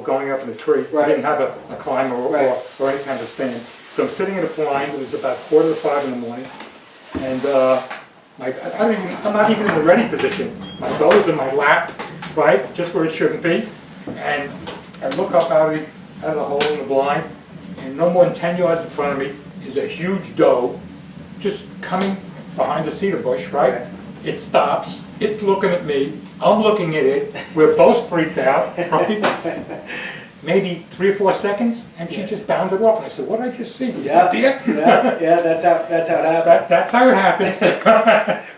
going up in a tree. I didn't have a climber or any kind of stand. So I'm sitting in a blind. It was about 4:45 in the morning, and I'm not even in the ready position. My bow is in my lap, right, just where it shouldn't be, and I look up out of the hole in the blind, and no more than 10 yards in front of me is a huge doe, just coming behind the cedar bush, right? It stops. It's looking at me. I'm looking at it. We're both freaked out, right? Maybe 3 or 4 seconds, and she just bounded off. And I said, "What did I just see? Yeah, that's how it happens. That's how it happens."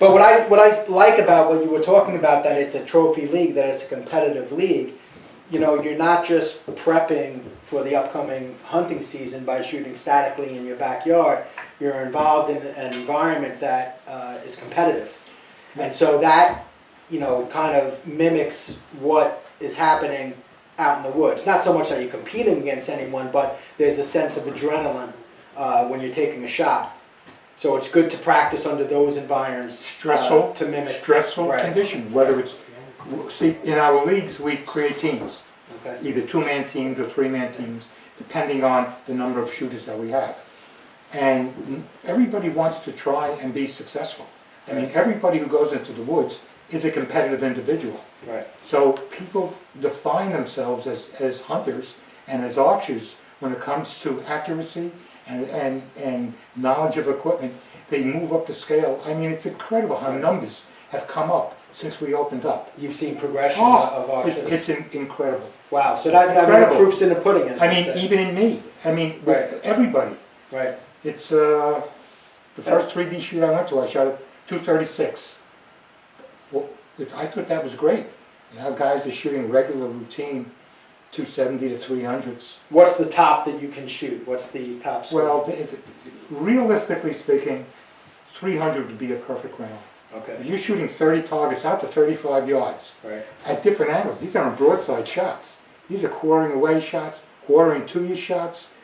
But what I like about what you were talking about, that it's a trophy league, that it's a competitive league. You know, you're not just prepping for the upcoming hunting season by shooting statically in your backyard. You're involved in an environment that is competitive, and so that, you know, kind of mimics what is happening out in the woods. Not so much that you're competing against anyone, but there's a sense of adrenaline when you're taking a shot. So it's good to practice under those environments. Stressful, to mimic stressful condition. Whether it's, see, in our leagues we create teams, either 2-man teams or 3-man teams, depending on the number of shooters that we have. And everybody wants to try and be successful. I mean, everybody who goes into the woods is a competitive individual. Right. So people define themselves as hunters and as archers when it comes to accuracy and knowledge of equipment. They move up the scale. I mean, it's incredible how numbers have come up since we opened up. You've seen progression of archers. It's incredible. Wow. So that, I mean, proof's in the pudding, as I they mean, say. even in me. I mean, with everybody. Right. It's the first 3D shoot I went to, I shot at 236. Well, I thought that was great. Now guys are shooting regular routine 270 to 300s. What's the top that you can shoot? What's the top score? Well, realistically speaking, 300 would be a perfect round. Okay. If you're shooting 30 targets out to 35 yards at different angles. These aren't broadside shots. These are quartering away shots, quartering to you shots,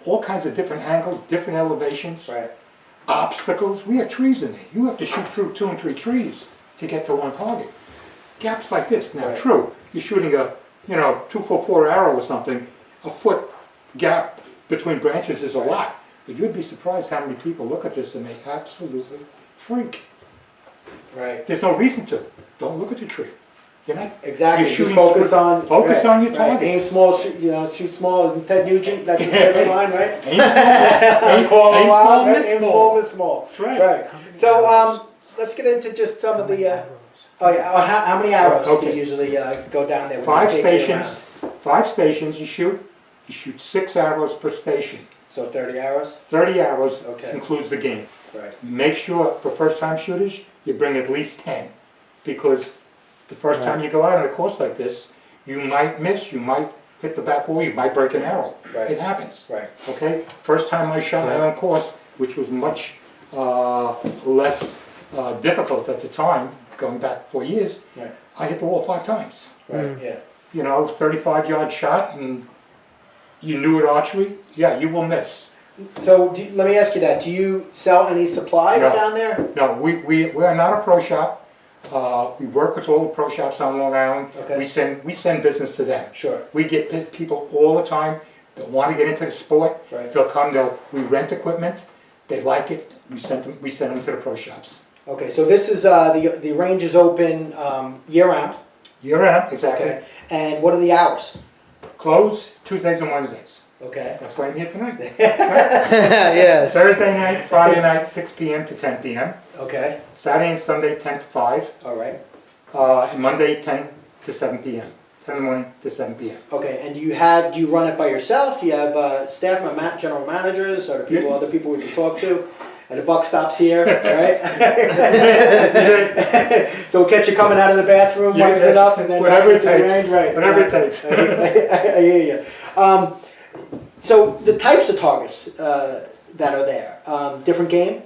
all kinds of different angles, different elevations, obstacles. We have trees in there. You have to shoot through 2 and 3 trees to get to one target. Gaps like this. Now, true, you're shooting a 2-4 arrow or something. A foot gap between branches is a lot, but you'd be surprised how many people look at this and they absolutely freak. Right. There's no reason to. Don't look at the tree. You're not. Exactly. You're just focus on your target. Aim small. Shoot small. Ted Nugent. That's his favorite line, right? Aim small. Aim small. Miss small. That's right. Right. So let's get into just some of the. How many arrows do you usually go down there? 5 stations. 5 stations. You shoot 6 arrows per station. So 30 arrows. 30 arrows includes the game. Right. Make sure for first-time shooters you bring at least 10, because the first time you go out on a course like this, you might miss, you might hit the back wall, you might break an arrow. Right. It happens. Right. Okay. First time I shot my own course, which was much less difficult at the time, going back 4 years, I hit the wall 5 times. Right. Yeah. You know, 35-yard shot, and you knew at archery, you will miss. So let me ask you that. Do you sell any supplies down there? No, we are not a pro shop. We work with all the pro shops on Long Island. Okay. We send business to them. Sure. We get people all the time that want to get into the sport. Right. They'll come. We rent equipment. They like it. We send them to the pro shops. Okay, so this is the range is open year round. Year round, exactly. Okay. And what are the hours? Close Tuesdays and Wednesdays. Okay. That's why I'm here tonight. Yes. Thursday night, Friday night, 6 p.m. to 10 p.m. Okay. Saturday and Sunday, 10 to 5. All right. And Monday, 10 to 7 p.m. 10 in the morning to 7 p.m. Okay, and do you run it by yourself? Do you have staff, general managers, or other people we can talk to? And the buck stops here, right? So we'll catch you coming out of the bathroom, wiping it up, and then whatever it back into the takes. range. Right. Whatever it takes. I hear you. So the types of targets that are there, different game?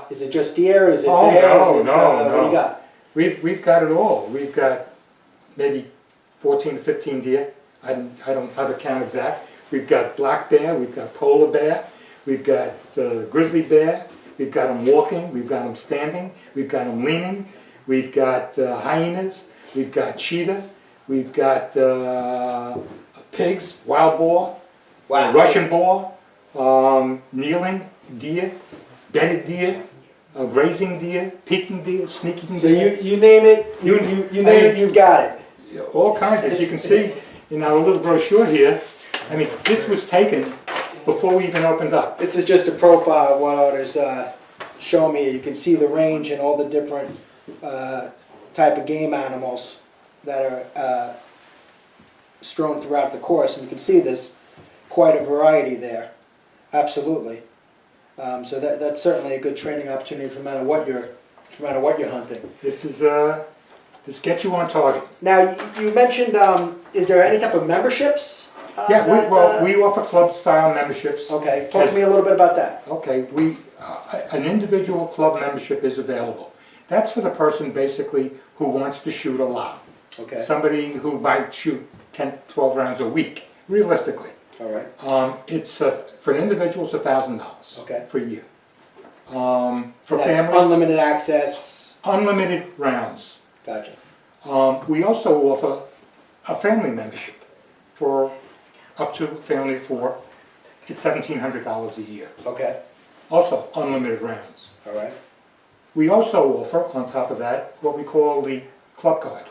Is it just deer? Is it bear? No. What do you got? We've got it all. We've got maybe 14 to 15 deer. I don't have a count exact. We've got black bear. We've got polar bear. We've got grizzly bear. We've got them walking. We've got them standing. We've got them leaning. We've got hyenas. We've got cheetah. We've got pigs, wild boar, Wow. Russian boar, kneeling deer, bedded deer, grazing deer, peking deer, sneaking So deer. you name it, you name it, you've got it. All kinds, as you can see in our little brochure here. I mean, this was taken before we even opened up. This is just a profile of what Otter's showing me. You can see the range and all the different type of game animals that are strewn throughout the course, and you can see there's quite a variety there. Absolutely. So that's certainly a good training opportunity no matter what you're hunting. This is this gets you on target. Now you mentioned, is there any type of memberships? Yeah, that, we offer club style memberships. Okay, talk to me a little bit about that. Okay, an individual club membership is available. That's for the person basically who wants to shoot a lot. Okay. Somebody who might shoot 10, 12 rounds a week, realistically. All right. It's for an individual, it's $1,000 Okay. for a year. For That's family, unlimited access. unlimited rounds. Gotcha. We also offer a family membership for up to family of 4. It's $1,700 a year. Okay. Also unlimited rounds. All right. We also offer, on top of that, what we call the club card.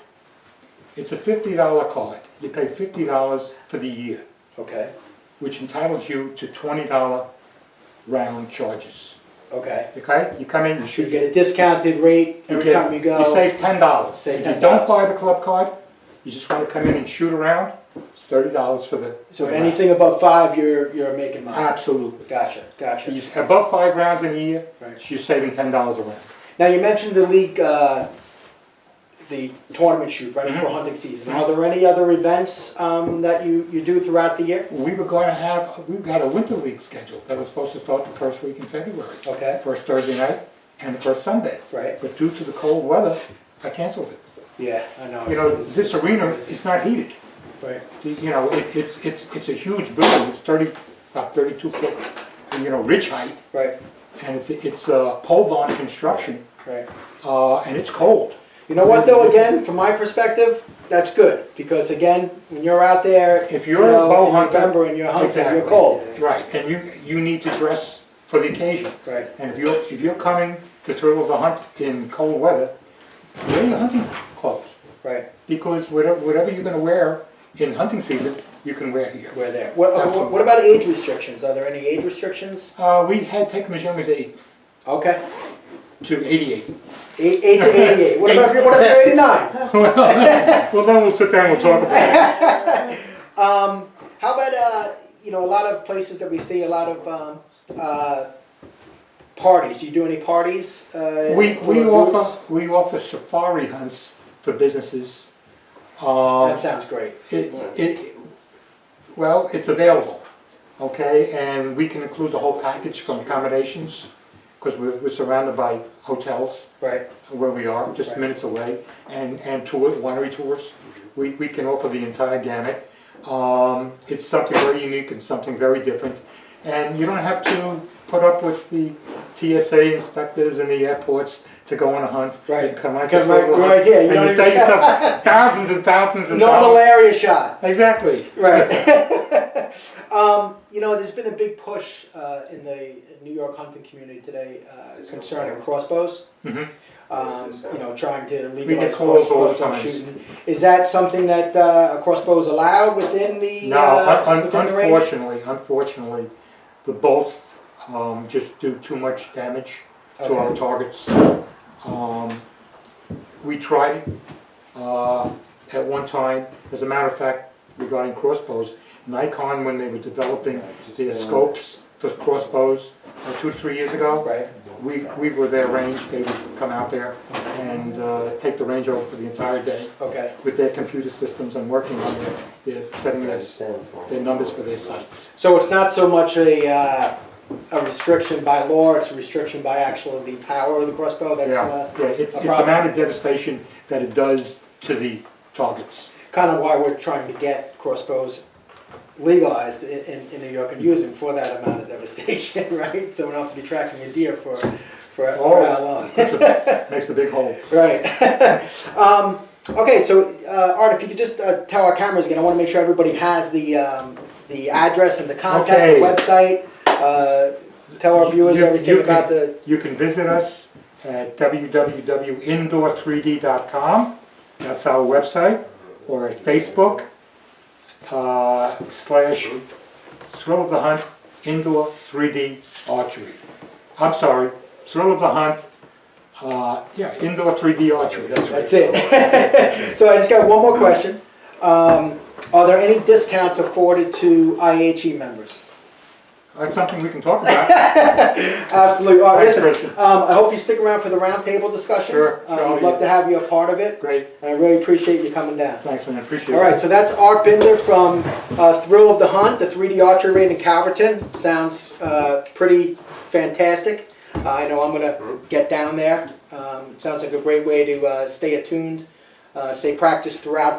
It's a $50 card. You pay $50 for the year, Okay. which entitles you to $20 round charges. Okay. Okay? You come in, you You shoot. get a discounted rate every time you go. You save $10. Save If you $10. don't buy the club card, you just want to come in and shoot around, it's $30 for the. So for the anything above 5, you're making round. money. Absolutely. Gotcha. Gotcha. You above 5 rounds in a year, Right. you're saving $10 a round. Now you mentioned the league, the tournament shoot right before Mhm. hunting season. Are there any other events that you do throughout the year? We've got a winter league scheduled that was supposed to start the first week in February. Okay. First Thursday night and the first Sunday. Right. But due to the cold weather, I canceled it. Yeah, I know. You know, this arena is not heated. Right. You know, it's a huge building. It's about 32 foot, you know, ridge height, Right. and it's a pole barn construction, Right. and it's cold. You know what though, again, from my perspective, that's good, because again, when you're out there, If you're a bow in hunter, November and you're hunting, exactly. you're cold. Right, and you need to dress for the occasion. Right. And if you're coming to thrill of the hunt in cold weather, wear your hunting clothes, Right. because whatever you're going to wear in hunting season, you can wear here. We're there. What Absolutely. about age restrictions? Are there any age restrictions? We had taken as young as 8 Okay. to 88. 8 to 88. What if you're 89? Well, then we'll sit down and we'll talk about it. How about you know, a lot of places that we see a lot of parties. Do you do any parties? We for groups? offer safari hunts for businesses. That sounds great. Well, it's available, okay, and we can include the whole package from accommodations, because we're surrounded by hotels Right. where we are, just Right. minutes away, and tours, winery tours. We can offer the entire gamut. It's something very unique and something very different, and you don't have to put up with the TSA inspectors in the airports to go on a hunt. Right. You come Come right here. You and don't you save even- yourself thousands and thousands and No thousands. malaria shot. Exactly. Right. You know, there's been a big push in the New York hunting community today concerning crossbows. Mhm. You know, trying to We legalize get calls all the crossbow time. shooting. Is that something that a crossbow is allowed within the No, within the range? unfortunately, the bolts just do too much damage to our Okay. targets. We tried it at one time. As a matter of fact, regarding crossbows, Nikon, when they were developing their scopes for crossbows 2 to 3 years ago, Right. we were their range. They would come out there and take the range over for the entire day Okay. with their computer systems and working on their setting their numbers for their sites. So it's not so much a restriction by law; it's a restriction by actually the power of the crossbow. That's It's the problem. amount of devastation that it does to the targets. kind of why we're trying to get crossbows legalized in New York and using for that amount of devastation, right? So we don't have to be tracking a deer for how long. Makes a big hole. Right. Okay, so Art, if you could just tell our cameras again, I want to make sure everybody has the address and the contact, Okay. the website. Tell our viewers everything about the. You can visit us at www.indoor3d.com. That's our website, or at Facebook / Thrill of the Hunt Indoor 3D Archery. I'm sorry, Thrill of the Hunt. Yeah, Indoor 3D Archery. That's right. That's it. So I just got one more question. Are there any discounts afforded to IHE members? That's something we can talk about. Absolutely. Thanks, Listen, Christian. I hope you stick around for the roundtable discussion. Sure, I'd love to have you a part of it. Great. And I really appreciate you coming down. Thanks, man. I appreciate it. All right, so that's Art Binder from Thrill of the Hunt, the 3D Archery Range in Calverton. Sounds pretty fantastic. I know I'm going to get down there. Sounds like a great way to stay attuned, stay practiced throughout the